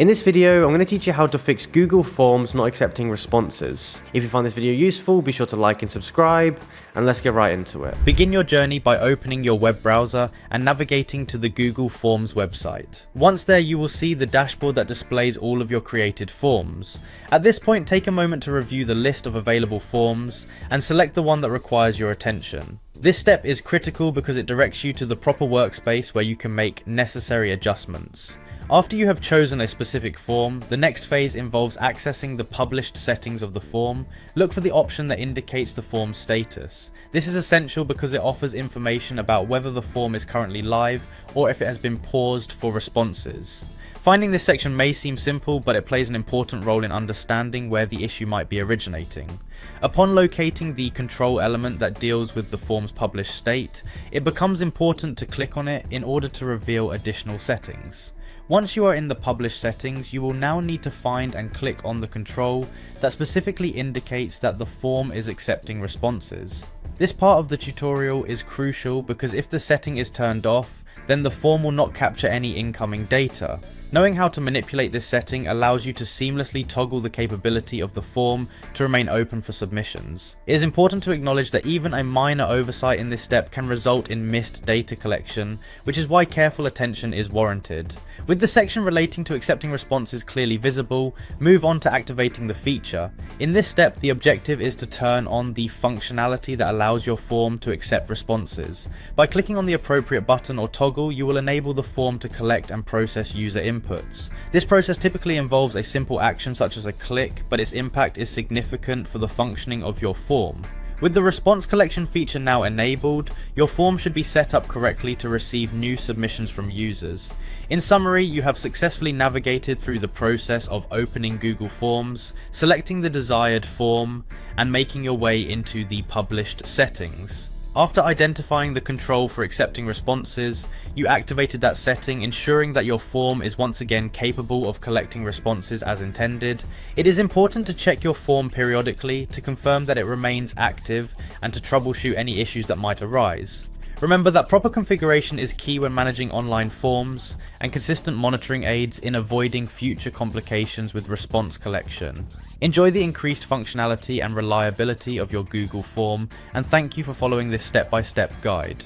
In this video, I'm going to teach you how to fix Google Forms not accepting responses. If you find this video useful, be sure to like and subscribe, and let's get right into it. Begin your journey by opening your web browser and navigating to the Google Forms website. Once there, you will see the dashboard that displays all of your created forms. At this point, take a moment to review the list of available forms and select the one that requires your attention. This step is critical because it directs you to the proper workspace where you can make necessary adjustments. After you have chosen a specific form, the next phase involves accessing the published settings of the form. Look for the option that indicates the form's status. This is essential because it offers information about whether the form is currently live or if it has been paused for responses. Finding this section may seem simple, but it plays an important role in understanding where the issue might be originating. Upon locating the control element that deals with the form's published state, it becomes important to click on it in order to reveal additional settings. Once you are in the published settings, you will now need to find and click on the control that specifically indicates that the form is accepting responses. This part of the tutorial is crucial because if the setting is turned off, then the form will not capture any incoming data. Knowing how to manipulate this setting allows you to seamlessly toggle the capability of the form to remain open for submissions. It is important to acknowledge that even a minor oversight in this step can result in missed data collection, which is why careful attention is warranted. With the section relating to accepting responses clearly visible, move on to activating the feature. In this step, the objective is to turn on the functionality that allows your form to accept responses. By clicking on the appropriate button or toggle, you will enable the form to collect and process user inputs. This process typically involves a simple action such as a click, but its impact is significant for the functioning of your form. With the response collection feature now enabled, your form should be set up correctly to receive new submissions from users. In summary, you have successfully navigated through the process of opening Google Forms, selecting the desired form, and making your way into the published settings. After identifying the control for accepting responses, you activated that setting, ensuring that your form is once again capable of collecting responses as intended. It is important to check your form periodically to confirm that it remains active and to troubleshoot any issues that might arise. Remember that proper configuration is key when managing online forms, and consistent monitoring aids in avoiding future complications with response collection. Enjoy the increased functionality and reliability of your Google form, and thank you for following this step-by-step guide.